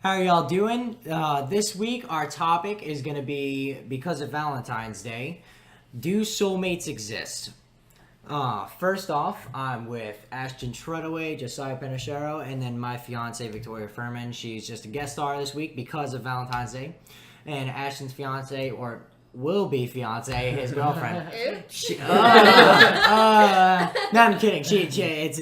How are y'all doing? This week, our topic is going to be, because of Valentine's Day, do soulmates exist? First off, I'm with Ashton Treadaway, Josiah Pinachero, and then my fiance, Victoria Furman. She's just a guest star this week because of Valentine's Day. And Ashton's fiance, or will be fiance, his girlfriend. No, I'm kidding.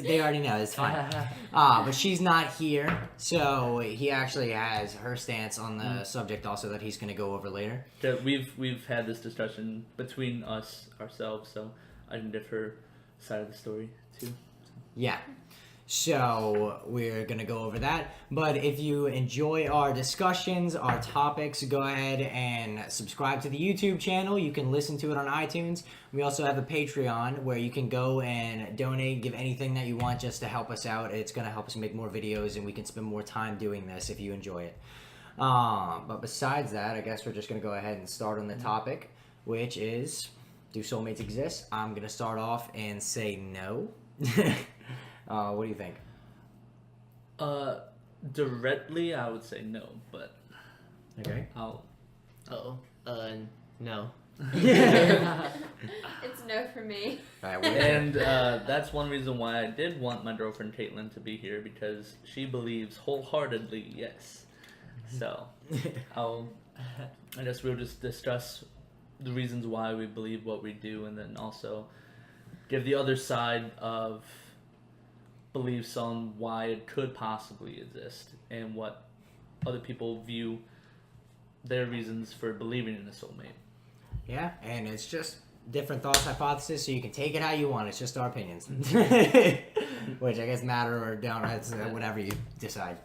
They already know. It's fine. But she's not here, so he actually has her stance on the subject also that he's going to go over later. Yeah, we've had this discussion between ourselves, so I can differ side of the story too. Yeah. So we're going to go over that. But if you enjoy our discussions, our topics, go ahead and subscribe to the YouTube channel. You can listen to it on iTunes. We also have a Patreon where you can go and donate, give anything that you want just to help us out. It's going to help us make more videos and we can spend more time doing this if you enjoy it. But besides that, I guess we're just going to go ahead and start on the topic, which is, do soulmates exist? I'm going to start off and say no. What do you think? Directly, I would say no, but Okay. No. It's no for me. All right, and that's one reason why I did want my girlfriend Caitlin to be here, because she believes wholeheartedly yes. So I guess we'll just discuss the reasons why we believe what we do, and then also give the other side of beliefs on why it could possibly exist and what other people view their reasons for believing in a soulmate. Yeah, and it's just different thoughts, hypotheses, so you can take it how you want. It's just our opinions, which I guess matter or don't. It's whatever you decide.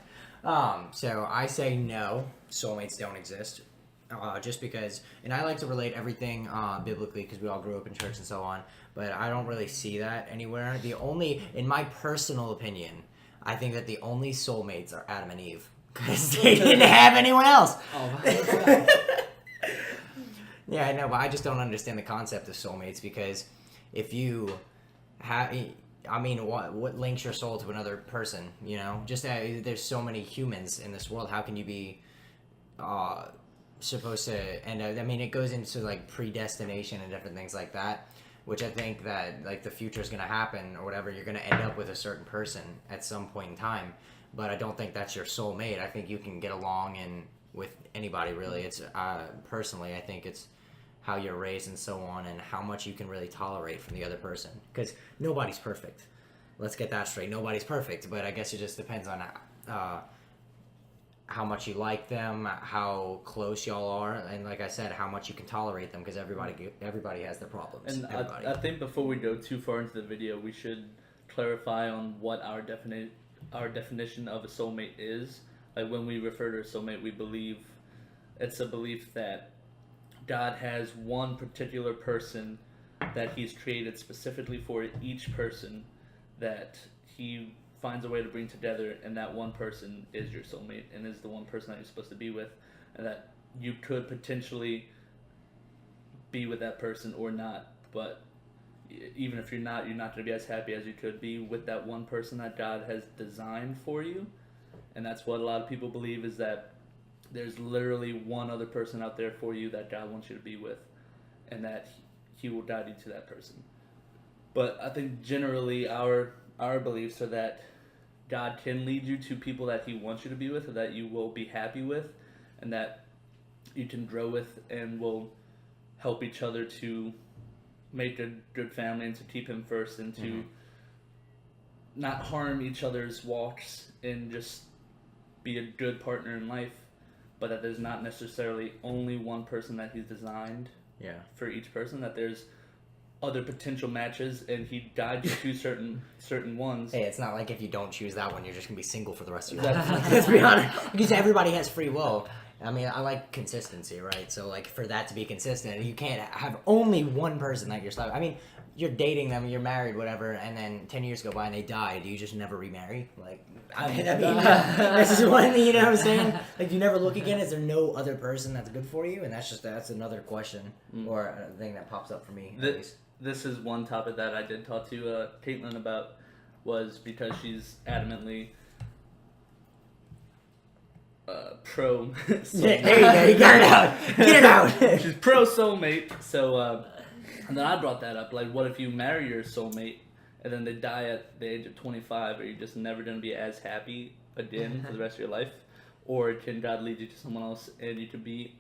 So I say no, soulmates don't exist. Just because, and I like to relate everything biblically because we all grew up in church and so on, but I don't really see that anywhere. In my personal opinion, I think that the only soulmates are Adam and Eve because they didn't have anyone else. Oh my God. Yeah, I know, but I just don't understand the concept of soulmates because if you have, I mean, what links your soul to another person? You know, just there's so many humans in this world. How can you be supposed to end up, I mean, it goes into like predestination and different things like that, which I think that like the future is going to happen or whatever. You're going to end up with a certain person at some point in time, but I don't think that's your soulmate. I think you can get along with anybody really. It's personally, I think it's how you're raised and so on, and how much you can really tolerate from the other person, because nobody's perfect. Let's get that straight. Nobody's perfect, but I guess it just depends on how much you like them, how close y'all are, and like I said, how much you can tolerate them, because everybody has their problems. And I think before we go too far into the video, we should clarify on what our definition of a soulmate is. Like when we refer to a soulmate, we believe it's a belief that God has one particular person that He's created specifically for each person that He finds a way to bring together, and that one person is your soulmate and is the one person that you're supposed to be with, and that you could potentially be with that person or not, but even if you're not going to be as happy as you could be with that one person that God has designed for you. And that's what a lot of people believe, is that there's literally one other person out there for you that God wants you to be with, and that He will guide you to that person. But I think generally our beliefs are that God can lead you to people that He wants you to be with, or that you will be happy with, and that you can grow with and will help each other to make a good family and to keep Him first, and to not harm each other's walks and just be a good partner in life. But that there's not necessarily only one person that He's designed for each person, that there's other potential matches, and He guides you to certain ones. Hey, it's not like if you don't choose that one, you're just going to be single for the rest of your life. Let's be honest. Because everybody has free will. I mean, I like consistency, right? So, like, for that to be consistent, you can't have only one person that you're stuck. I mean, you're dating them, you're married, whatever, and then 10 years go by and they die. Do you just never remarry? Like, I mean, this is one, you know what I'm saying? Like, you never look again. Is there no other person that's good for you? And that's another question or a thing that pops up for me, at least. This is one topic that I did talk to Caitlin about, was because she's adamantly pro Yeah, soulmate. there you go. You get it out. Get it out. She's pro soulmate. So, and then I brought that up. Like, what if you marry your soulmate and then they die at the age of 25? Are you just never going to be as happy again for the rest of your life? Or can God lead you to someone else and you can be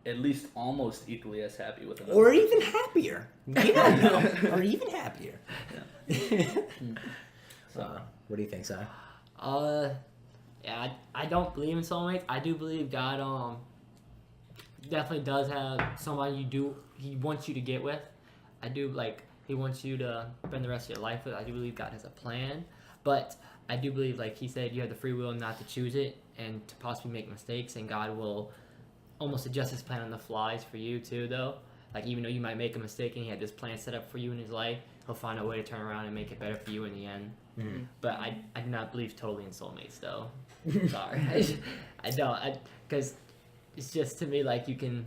at least almost equally as happy with another? Or even happier. You don't know. Or even happier. Yeah. So, what do you think, Si? Yeah, I don't believe in soulmates. I do believe God definitely does have somebody he wants you to get with. I do, like, he wants you to spend the rest of your life with. I do believe God has a plan, but I do believe, like he said, you have the free will not to choose it and to possibly make mistakes, and God will almost adjust his plan on the flies for you too, though. Like, even though you might make a mistake and he had this plan set up for you in his life, he'll find a way to turn around and make it better for you in the end. Mm. But I do not believe totally in soulmates, though. Sorry. I don't. Because it's just, to me, like, a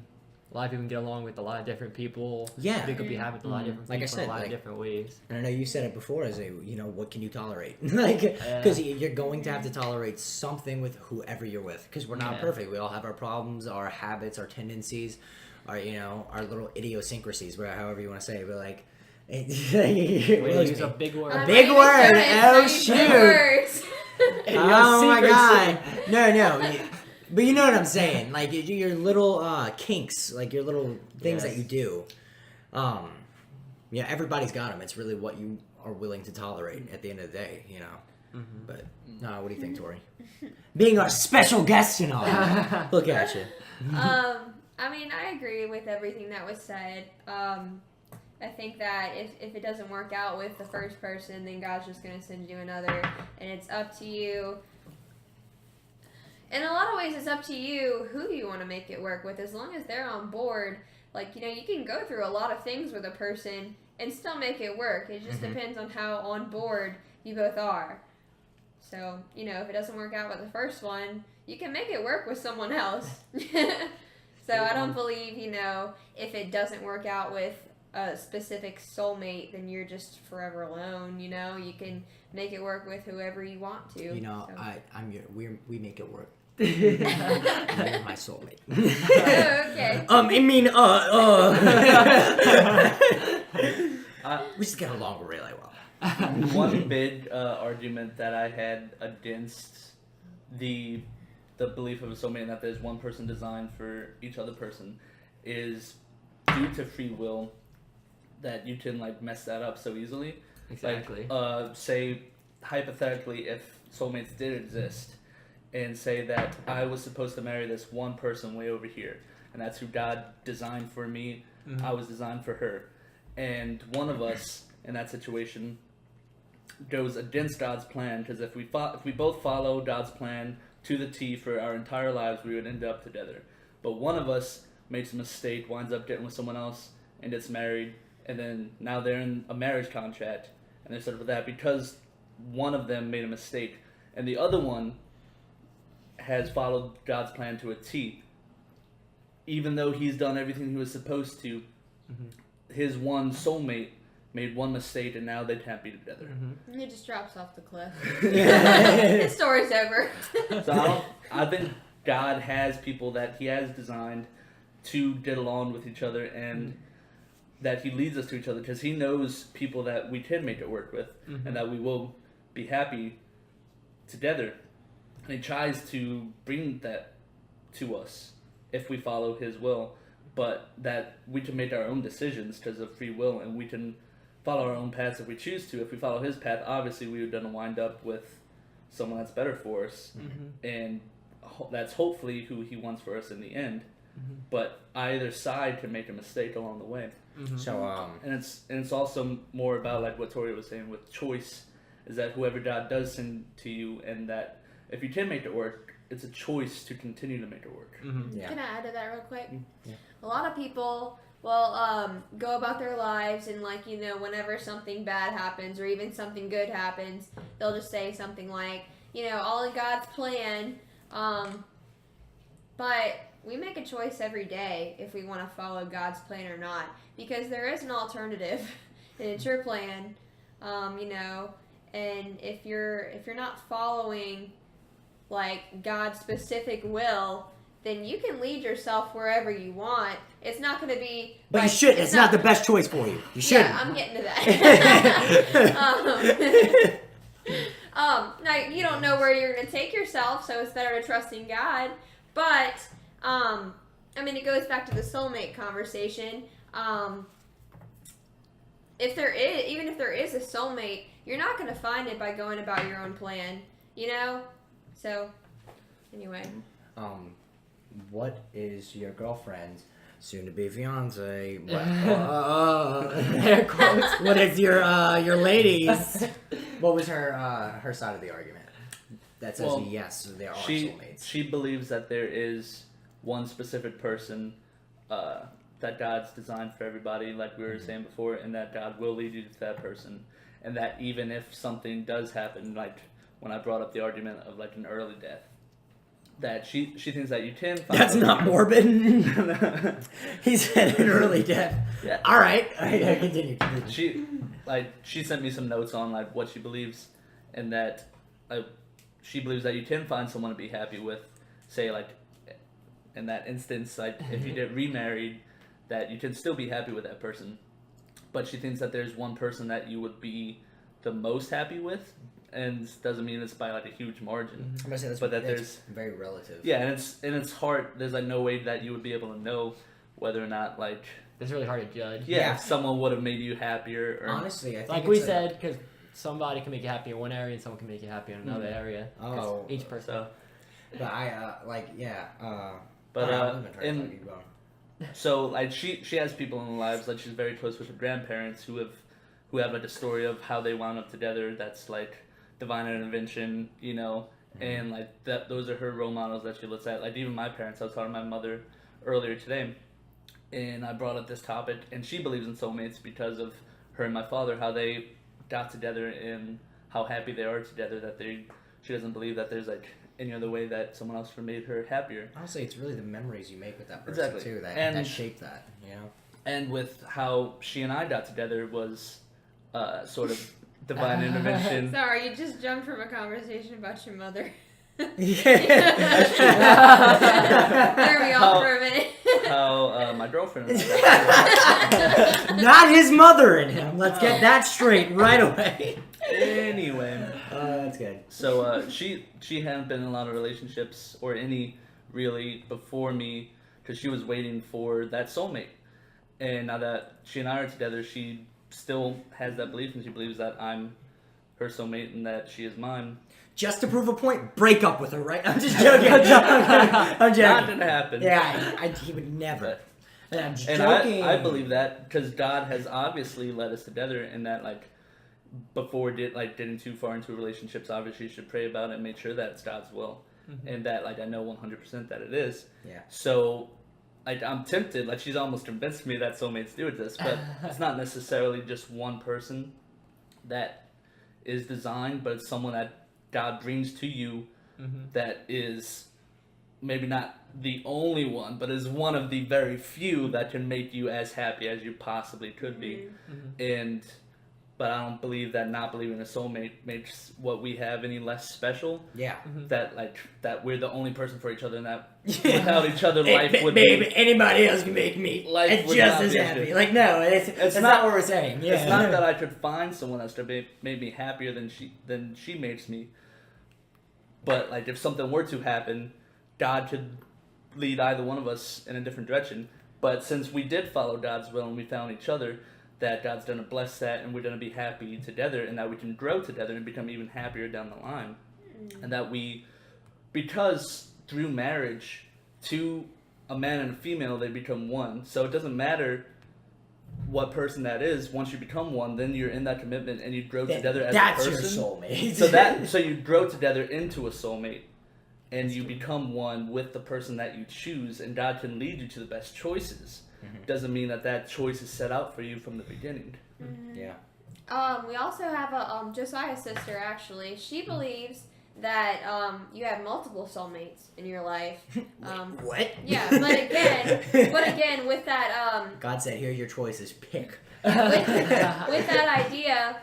lot of people can get along with a lot of different people. Yeah. You could be happy with a lot of different Like I people said, in a lot like- of different ways. And I know you said it before as what can you tolerate? Like, because you're going to have to tolerate something with whoever you're with. Because we're not Yeah. perfect. We all have our problems, our habits, our tendencies, our little idiosyncrasies, however you want to say it. But like, Wait, use a big word. A big word. Oh, shoot. Words. Oh my god! No. But you know what I'm saying? Like your little kinks, like your little things that Yes. you do. Yeah, everybody's got them. It's really what you are willing to tolerate at the end of the day, you know. Mm-hmm. But no, what do you think, Tori? Being our special guest and all, look at you. I mean, I agree with everything that was said. I think that if it doesn't work out with the first person, then God's just going to send you another, and it's up to you. In a lot of ways, it's up to you who you want to make it work with, as long as they're on board. Like, you can go through a lot of things with a person and still make it work. It just depends on how on board you both are. So, if it doesn't work out with the first one, you can make it work with someone else. So I don't believe, if it doesn't work out with a specific soulmate, then you're just forever alone. You can make it work with whoever you want to. So. We make it work. You're my soulmate. Okay. We just get along really well. One big argument that I had against the belief of a soulmate, and that there's one person designed for each other person, is due to free will, that you can mess that up so easily. Exactly. Say hypothetically, if soulmates did exist, and say that I was supposed to marry this one person way over here, and that's who God designed for me. Mm-hmm. I was designed for her, and one of us in that situation goes against God's plan, because if we both follow God's plan to the T for our entire lives, we would end up together. But one of us makes a mistake, winds up getting with someone else, and gets married, and then now they're in a marriage contract, and they're set up with that because one of them made a mistake, and the other one has followed God's plan to a T. Even though he's done everything he was supposed to, his one soulmate made one mistake, and now they can't be together. And he just drops off the cliff. His story's over. So I think God has people that he has designed to get along with each other, and that he leads us to each other, because he knows people that we can make it work with, and that we will be happy together. And he tries to bring that to us if we follow his will, but that we can make our own decisions because of free will, and we can follow our own paths if we choose to. If we follow his path, obviously we would then wind up with someone that's better for us, and that's hopefully who he wants for us in the end. But either side can make a mistake along the way. So And it's also more about, like what Tori was saying, with choice, is that whoever God does send to you, and that if you can make it work, it's a choice to continue to make it work. yeah. Can I add to that real quick? Yeah. A lot of people will go about their lives, and whenever something bad happens or even something good happens, they'll just say something like, all in God's plan. But we make a choice every day if we want to follow God's plan or not, because there is an alternative, and it's your plan. And if you're not following like God's specific will, then you can lead yourself wherever you want. It's not going to be. But like, you shouldn't. It's not the best choice for you. You shouldn't. Yeah, I'm getting to that. Now you don't know where you're going to take yourself, so it's better to trust in God. But I mean, it goes back to the soulmate conversation. If there is, even if there is a soulmate, you're not going to find it by going about your own plan, you know? So, anyway. What is your girlfriend's soon-to-be fiance? Air quotes. What is your lady's? What was her side of the argument? That says yes, they are soulmates. She believes that there is one specific person that God's designed for everybody, like we were saying before, and that God will lead you to that person, and that even if something does happen, like when I brought up the argument of like an early death, that she thinks that you can find. That's not morbid. He said an early death. Yeah. All right. Continue. She sent me some notes on like what she believes, and that she believes that you can find someone to be happy with. Say like in that instance, like if you get remarried, that you can still be happy with that person. But she thinks that there's one person that you would be the most happy with, and doesn't mean it's by like a huge margin. I'm gonna say that's, but that that's there's very relative. Yeah, and it's hard. There's like no way that you would be able to know whether or not like It's really hard to judge. if someone would have made you happier. Or, honestly, I think Like we said, because somebody can make you happy in one area and someone can make you happy in another area. Oh. Each person. So, But I so like she has people in her lives, like she's very close with her grandparents who have like a story of how they wound up together. That's like divine intervention, you know, and like that. Those are her role models that she looks at. Like even my parents. I was talking to my mother earlier today, and I brought up this topic, and she believes in soulmates because of her and my father, how they got together and how happy they are together. That she doesn't believe that there's like any other way that someone else would have made her happier. Honestly, it's really the memories you make with that person too that shape that, you know. And with how she and I got together was sort of divine intervention. Sorry, you just jumped from a conversation about your mother. Yeah. There we go for a minute. How my girlfriend and I Not his mother in him. Let's get that straight right away. Anyway. That's good. So she hadn't been in a lot of relationships or any really before me because she was waiting for that soulmate. And now that she and I are together, she still has that belief, and she believes that I'm her soulmate and that she is mine. Just to prove a point, break up with her, right? I'm just joking. I'm joking. Not gonna happen. Yeah, he would never. And I'm just and joking. I believe that because God has obviously led us together, and that like before getting too far into relationships, obviously you should pray about it and make sure that it's God's will, and that like I know 100% that it is. Yeah. So like I'm tempted, like she's almost convinced me that soulmates do exist, but it's not necessarily just one person that is designed, but it's someone that God brings to you that is maybe not the only one, but is one of the very few that can make you as happy as you possibly could be. But I don't believe that not believing in a soulmate makes what we have any less special. Yeah. That we're the only person for each other, and that without each other, life would baby, be... anybody else can make me just as happy. Like, no, it's not what we're saying. Yeah. It's not that I could find someone else to make me happier than she makes me. But like, if something were to happen, God could lead either one of us in a different direction. But since we did follow God's will and we found each other, that God's going to bless that, and we're going to be happy together, and that we can grow together and become even happier down the line. And that because through marriage, to a man and a female, they become one. So it doesn't matter what person that is. Once you become one, then you're in that commitment and you grow together as a person. That's your soulmate. So you grow together into a soulmate, and you become one with the person that you choose, and God can lead you to the best choices. Doesn't mean that choice is set out for you from the beginning. Yeah. We also have a Josiah's sister. Actually, she believes that you have multiple soulmates in your life. What? Yeah, but again, with that God said, "Here are your choices. Pick." with that idea,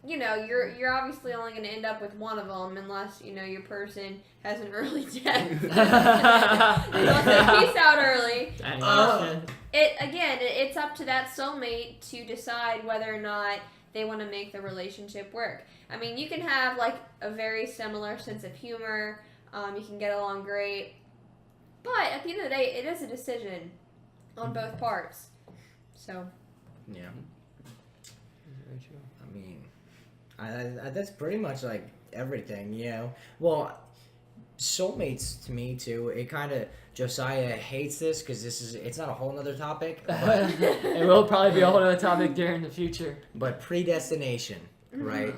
you're obviously only going to end up with one of them unless your person has an early death. Unless they peace out early. It's up to that soulmate to decide whether or not they want to make the relationship work. I mean, you can have like a very similar sense of humor. You can get along great, but at the end of the day, it is a decision on both parts. So. Yeah. Very true. I mean, I that's pretty much like everything, Well, soulmates to me too. It kind of Josiah hates this because it's not a whole nother topic. But, it will probably be a whole other topic during the future. But predestination, right?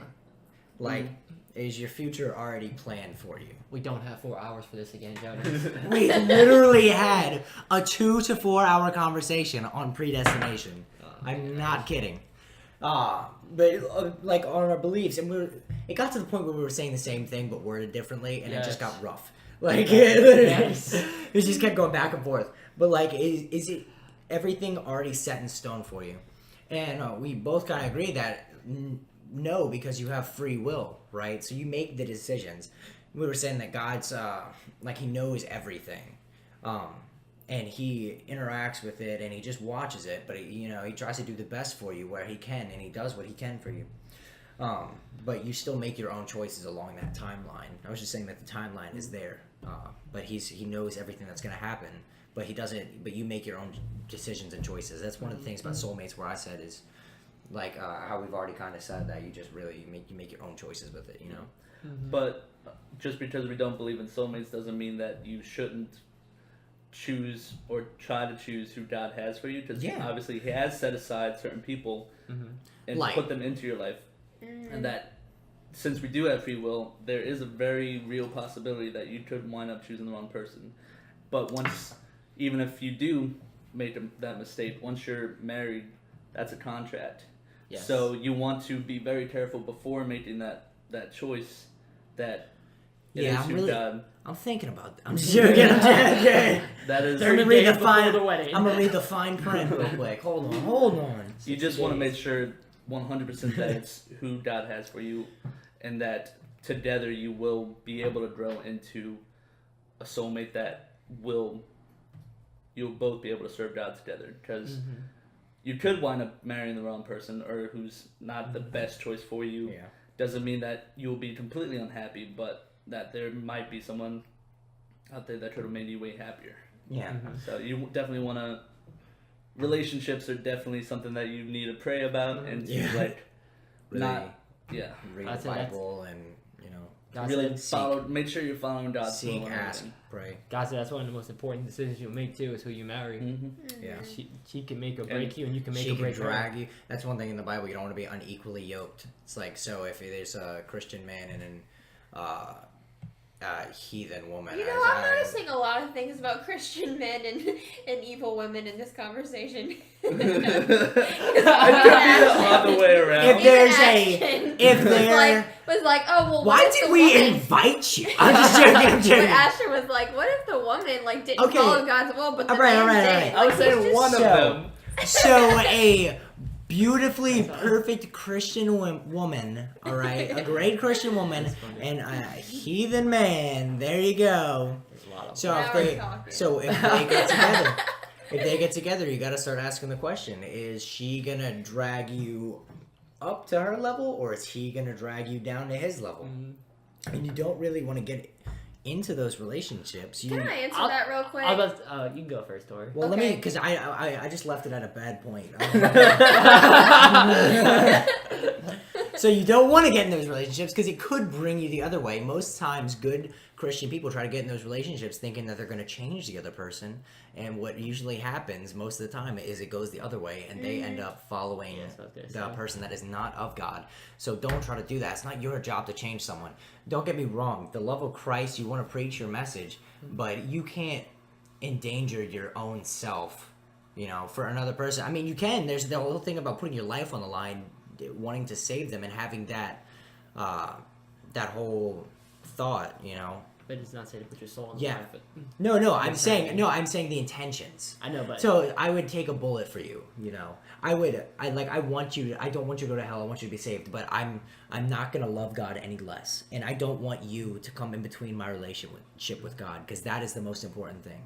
Like, is your future already planned for you? We don't have 4 hours for this again, Jonas. We literally had a 2 to 4 hour conversation on predestination. I'm not kidding. But like on our beliefs, and it got to the point where we were saying the same thing but worded differently, and it just got rough. Like it just kept going back and forth. But like, is it everything already set in stone for you? And we both kind of agree that no, because you have free will, right? So you make the decisions. We were saying that God's like he knows everything. And he interacts with it, and he just watches it. But he tries to do the best for you where he can, and he does what he can for you. But you still make your own choices along that timeline. I was just saying that the timeline is there, but he knows everything that's going to happen. But he doesn't. But you make your own decisions and choices. That's one of the things about soulmates where I said is like how we've already kind of said that you just really make your own choices with it. But just because we don't believe in soulmates doesn't mean that you shouldn't choose or try to choose who God has for you, because obviously he has set aside certain people and put them into your life, and that since we do have free will, there is a very real possibility that you could wind up choosing the wrong person. But even if you do make that mistake, once you're married, that's a contract. Yes. So you want to be very careful before making that choice that it is who God. I'm thinking about that. I'm just joking. That is. I'm gonna read the fine print real quick. Hold on. You just want to make sure 100% that it's who God has for you, and that together you will be able to grow into a soulmate that you'll both be able to serve God together. Because you could wind up marrying the wrong person or who's not the best choice for you. Yeah. Doesn't mean that you'll be completely unhappy, but that there might be someone out there that could have made you way happier. Yeah. So you definitely want to. Relationships are definitely something that you need to pray about and to really read the Bible and really follow. Make sure you're following God's will. Seek, ask, pray. God said that's one of the most important decisions you'll make too, is who you marry. Yeah. She can make or break you, and you can make or break her. She can drag you. That's one thing in the Bible. You don't want to be unequally yoked. It's like, so if there's a Christian man and an heathen woman. I'm noticing a lot of things about Christian men and evil women in this conversation. It could be the other way around. Was like, oh well. Why did we invite you? I'm just joking. But Asher was like, what if the woman didn't follow God's will, but the man did? I would say one of them. So a beautifully perfect Christian woman, all right, a great Christian woman, and a heathen man. There you go. So if they get together, you got to start asking the question: is she gonna drag you up to her level, or is he gonna drag you down to his level? And you don't really want to get into those relationships. Can I answer that real quick? You can go first, Tori. Well, let me, because I just left it at a bad point. So you don't want to get in those relationships because it could bring you the other way. Most times, good Christian people try to get in those relationships thinking that they're going to change the other person, and what usually happens most of the time is it goes the other way, and they end up following the person that is not of God. So don't try to do that. It's not your job to change someone. Don't get me wrong. The love of Christ, you want to preach your message, but you can't endanger your own self, for another person. I mean, you can. There's the whole thing about putting your life on the line, wanting to save them, and having that whole thought, But it's not say to put your soul in Yeah. the fire. No, I'm saying the intentions. I know, but So I would take a bullet for you, you know. I don't want you to go to hell. I want you to be saved, but I'm not going to love God any less. And I don't want you to come in between my relationship with God, because that is the most important thing.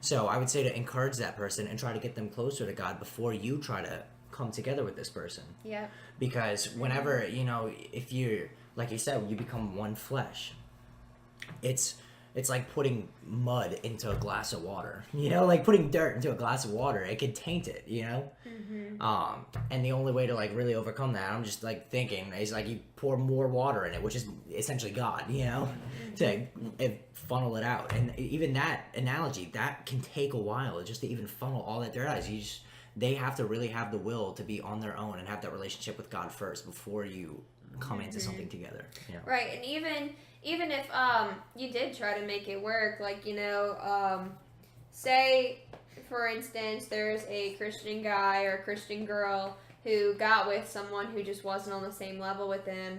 So I would say to encourage that person and try to get them closer to God before you try to come together with this person. Yeah. Because whenever, you know, if you're, like you said, you become one flesh, it's like putting mud into a glass of water, you know, like putting dirt into a glass of water. It could taint it, you know. And the only way to like really overcome that, I'm just like thinking, is like you pour more water in it, which is essentially God, you know, to funnel it out. And even that analogy, that can take a while just to even funnel all that dirt out. They have to really have the will to be on their own and have that relationship with God first before you come into something together. You know? Right, and even if you did try to make it work, like, you know, say for instance there's a Christian guy or a Christian girl who got with someone who just wasn't on the same level with them,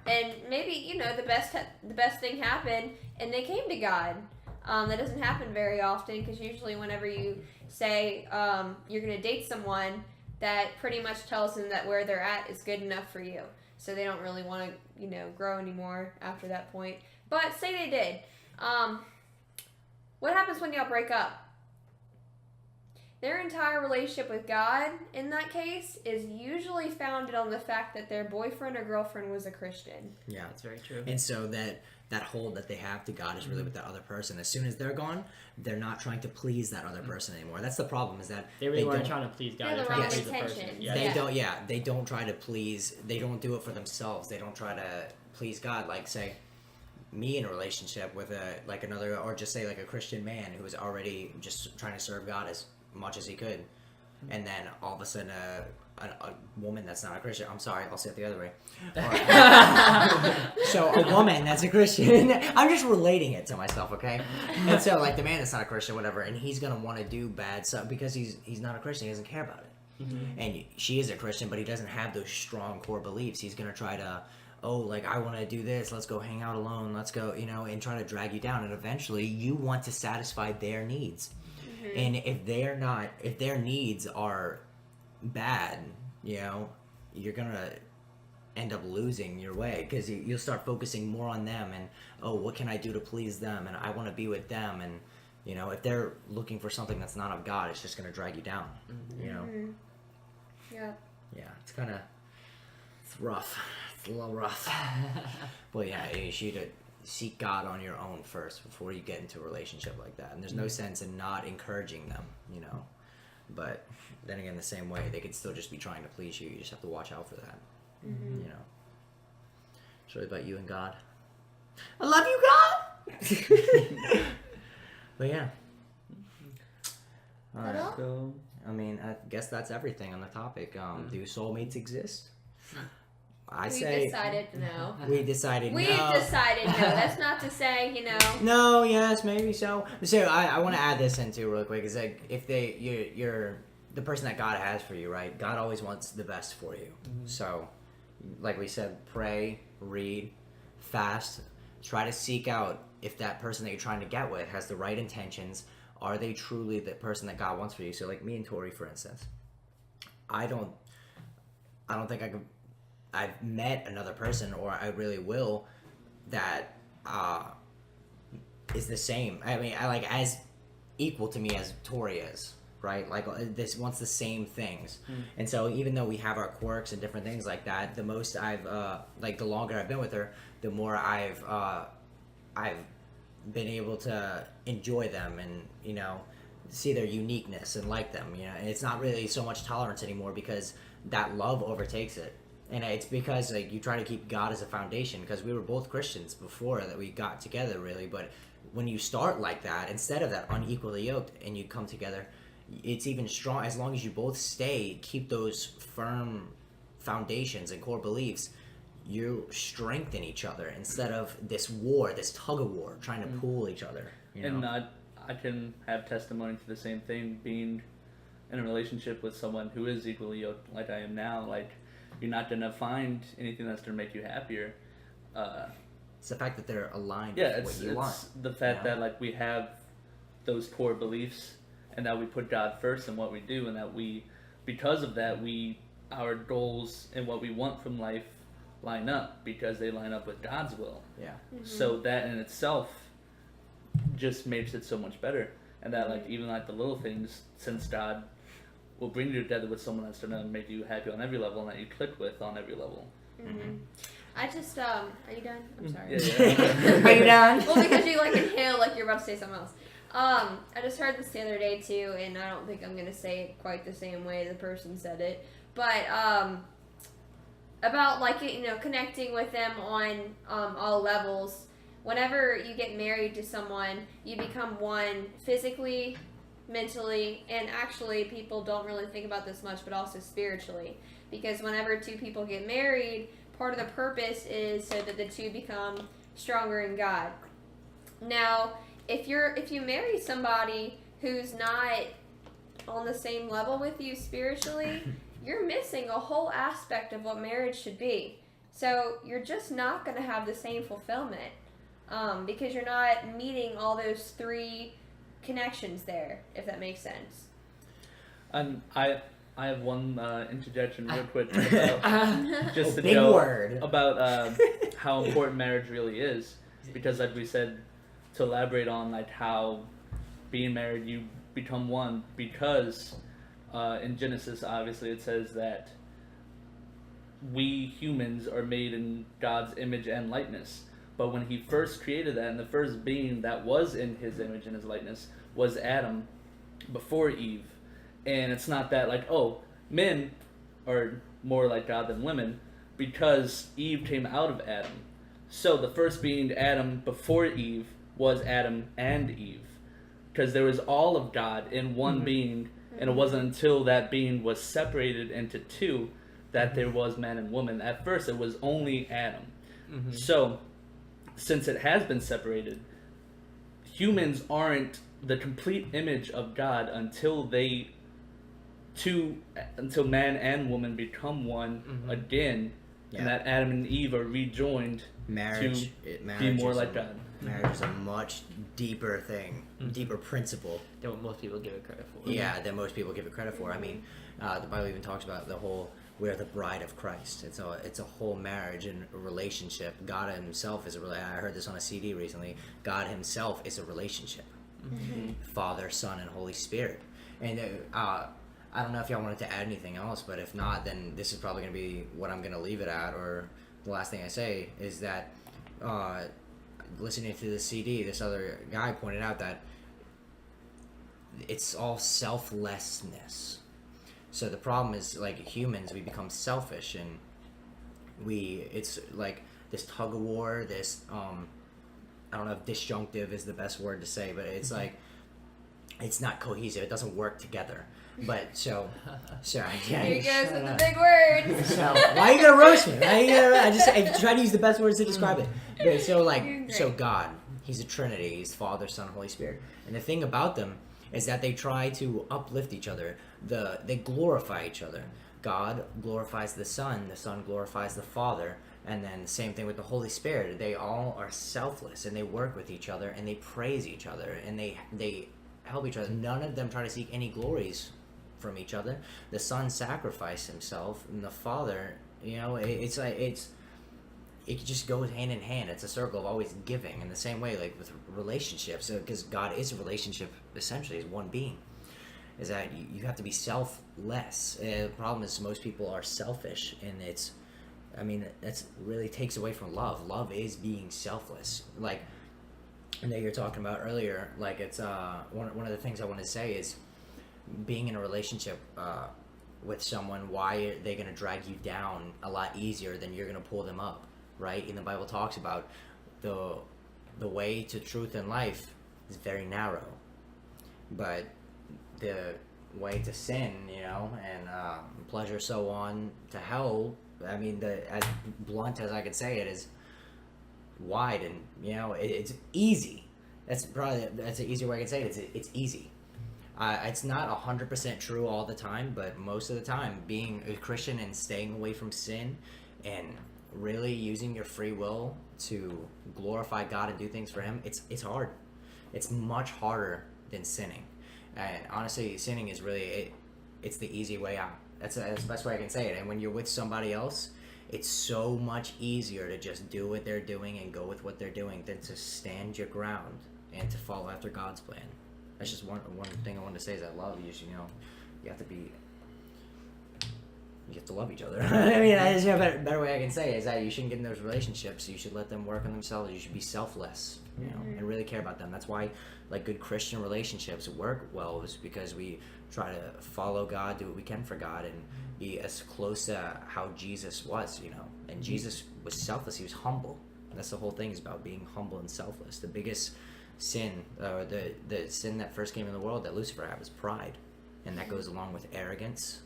and maybe, you know, the best thing happened and they came to God. That doesn't happen very often, because usually whenever you say you're going to date someone, that pretty much tells them that where they're at is good enough for you. So they don't really want to, you know, grow anymore after that point. But say they did. What happens when y'all break up? Their entire relationship with God, in that case, is usually founded on the fact that their boyfriend or girlfriend was a Christian. Yeah, that's very true. And so that hold that they have to God is really with that other person. As soon as they're gone, they're not trying to please that other person anymore. That's the problem, is that they really weren't trying to please God. They're They're trying the to please the wrong person. intentions. They don't try to please. They don't do it for themselves. They don't try to please God. Like, say, me in a relationship with another, or just say like a Christian man who was already just trying to serve God as much as he could, and then all of a sudden a woman that's not a Christian, I'm sorry, I'll say it the other way. So a woman that's a Christian, I'm just relating it to myself, okay? And so like the man that's not a Christian, whatever, and he's gonna want to do bad stuff because he's not a Christian, he doesn't care about it. And she is a Christian, but he doesn't have those strong core beliefs. He's gonna try to, oh, like, I want to do this, let's go hang out alone, let's go, you know, and try to drag you down. And eventually you want to satisfy their needs. And if their needs are bad, you know, you're gonna end up losing your way, because you'll start focusing more on them and, oh, what can I do to please them, and I want to be with them. And, you know, if they're looking for something that's not of God, it's just gonna drag you down. You know. Yeah. It's rough. It's a little rough. But yeah, you should seek God on your own first before you get into a relationship like that. And there's no sense in not encouraging them, you know. But then again, the same way, they could still just be trying to please you. You just have to watch out for that. You know. It's really about you and God. I love you, God! But yeah. All right. So, I mean, I guess that's everything on the topic. Do soulmates exist? I say Decided no. we decided We've no. decided no. That's not to say, you know. No, yes, maybe so. So I want to add this in too real quick. Is like, if you're the person that God has for you, right? God always wants the best for you. So, like we said, pray, read, fast, try to seek out if that person that you're trying to get with has the right intentions. Are they truly the person that God wants for you? So, like me and Tori, for instance, I don't think I could. I've met another person, or I really will, that is the same. I mean, I like as equal to me as Tori is, right? Like this wants the same things. And so even though we have our quirks and different things like that, the most I've like the longer I've been with her, the more I've been able to enjoy them and, you know, see their uniqueness and like them, you know. And it's not really so much tolerance anymore, because that love overtakes it. And it's because like you try to keep God as a foundation, because we were both Christians before that we got together, really. But when you start like that, instead of that unequally yoked, and you come together, it's even strong. As long as you both keep those firm foundations and core beliefs, you strengthen each other instead of this war, this tug of war, trying to pull each other. You know? And I can have testimony to the same thing, being in a relationship with someone who is equally yoked like I am now. Like, you're not gonna find anything that's gonna make you happier. It's the fact that they're aligned Yeah, with what you want. it's the fact you know? that like we have those core beliefs, and that we put God first in what we do, and that because of that, our goals and what we want from life line up because they line up with God's will. Yeah. So that in itself just makes it so much better, and that like even like the little things, since God will bring you together with someone that's gonna make you happy on every level and that you click with on every level. I just are you done? I'm sorry. Yeah. Are you done? Well, because you like inhale like you're about to say something else. I just heard this the other day too, and I don't think I'm gonna say it quite the same way the person said it, but about like connecting with them on all levels. Whenever you get married to someone, you become one physically, mentally, and actually people don't really think about this much, but also spiritually. Because whenever two people get married, part of the purpose is so that the two become stronger in God. Now, if you marry somebody who's not on the same level with you spiritually, you're missing a whole aspect of what marriage should be. So you're just not going to have the same fulfillment because you're not meeting all those three connections there, if that makes sense. And I have one interjection real quick about, just to Big go word. about how important marriage really is, because like we said, to elaborate on like how being married you become one, because in Genesis obviously it says that we humans are made in God's image and likeness. But when he first created that, and the first being that was in his image and his likeness was Adam before Eve. And it's not that like, oh, men are more like God than women, because Eve came out of Adam. So the first being Adam before Eve was Adam and Eve, because there was all of God in one being, and it wasn't until that being was separated into two that there was man and woman. At first it was only Adam. So since it has been separated, humans aren't the complete image of God until man and woman become one again, and that Adam and Eve are rejoined Marriage be more is like God. Marriage is a much deeper thing, deeper principle. Than what most people give it credit for. Yeah, than most people give it credit for. I mean, the Bible even talks about the whole we're the bride of Christ. It's a whole marriage and a relationship. God Himself is a I heard this on a CD recently. God Himself is a relationship. Father, Son, and Holy Spirit. And I don't know if y'all wanted to add anything else, but if not, then this is probably going to be what I'm going to leave it at. Or the last thing I say is that listening to the CD, this other guy pointed out that it's all selflessness. So the problem is, like humans, we become selfish, and it's like this tug of war, this I don't know if disjunctive is the best word to say, but it's like it's not cohesive. It doesn't work together. But so yeah. Here he goes with the big words. So why are you gonna roast me? I try to use the best words to describe it. But so God, He's a Trinity. He's Father, Son, Holy Spirit. And the thing about them is that they try to uplift each other. They glorify each other. God glorifies the Son glorifies the Father, and then the same thing with the Holy Spirit. They all are selfless, and they work with each other, and they praise each other, and they help each other. None of them try to seek any glories from each other. The Son sacrificed Himself, and the Father, it just goes hand in hand. It's a circle of always giving. In the same way, like with relationships, because God is a relationship, essentially, is one being. Is that you have to be selfless. The problem is most people are selfish, and that's really takes away from love. Love is being selfless. Like, I know you're talking about earlier, like it's one of the things I want to say is being in a relationship with someone, why are they going to drag you down a lot easier than you're going to pull them up, right? And the Bible talks about the way to truth and life is very narrow, but the way to sin, and pleasure so on to hell, as blunt as I could say it, is wide, and it's easy. That's an easier way I can say it. It's easy. It's not 100% true all the time, but most of the time, being a Christian and staying away from sin and really using your free will to glorify God and do things for Him, it's hard. It's much harder than sinning. And honestly, sinning is really it's the easy way out. That's the best way I can say it. And when you're with somebody else, it's so much easier to just do what they're doing and go with what they're doing than to stand your ground and to follow after God's plan. That's just one thing I wanted to say is that love, you have to love each other. I mean, there's no better way I can say it is that you shouldn't get in those relationships. You should let them work on themselves. You should be selfless, and really care about them. That's why, like, good Christian relationships work well, is because we try to follow God, do what we can for God, and be as close to how Jesus was, And Jesus was selfless. He was humble. That's the whole thing, is about being humble and selfless. The biggest sin, the sin that first came in the world that Lucifer had, was pride, and that goes along with arrogance.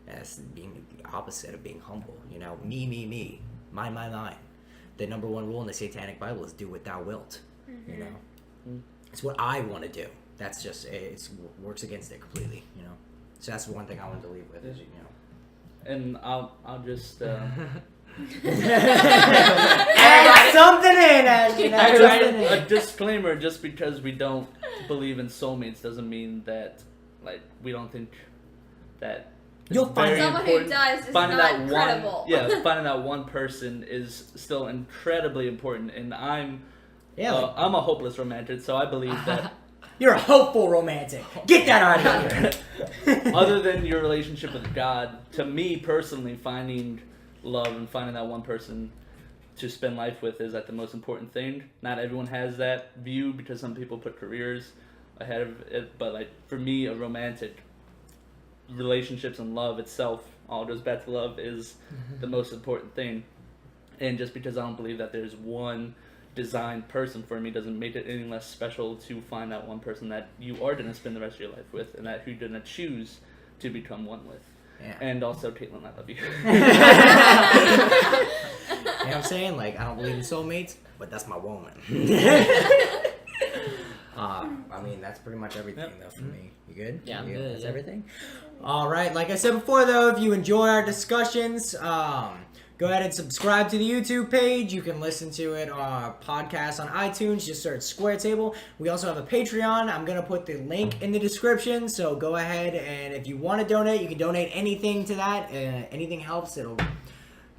As being the opposite of being humble, me, mine. The number one rule in the Satanic Bible is do what thou wilt. It's what I want to do. That's just it works against it completely. So that's the one thing I wanted to leave with is And I'll just add something in. A disclaimer: just because we don't believe in soulmates doesn't mean that we don't think that. You'll find someone who does is not credible. Finding out one person is still incredibly important, and I'm a hopeless romantic, so I believe that you're a hopeful romantic. Get that out of here. Other than your relationship with God, to me personally, finding love and finding that one person to spend life with is the most important thing. Not everyone has that view because some people put careers ahead of it, but for me, a romantic relationships and love itself, all goes back to love, is the most important thing. And just because I don't believe that there's one designed person for me doesn't make it any less special to find that one person that you are going to spend the rest of your life with, and that you're going to choose to become one with. And also, Caitlin, I love you. You know what I'm saying? I don't believe in soulmates, but that's my woman. I mean, that's pretty much everything, though, for me. You good? Yeah, I'm good. That's everything? All right. Like I said before, though, if you enjoy our discussions, go ahead and subscribe to the YouTube page. You can listen to it podcast on iTunes. Just search Square Table. We also have a Patreon. I'm going to put the link in the description, so go ahead, and if you want to donate, you can donate anything to that. Anything helps. It'll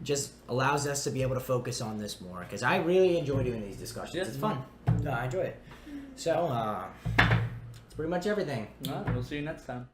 just allows us to be able to focus on this more, because I really enjoy doing these discussions. Yes. It's fun. I enjoy it. So, it's pretty much everything. All right, we'll see you next time.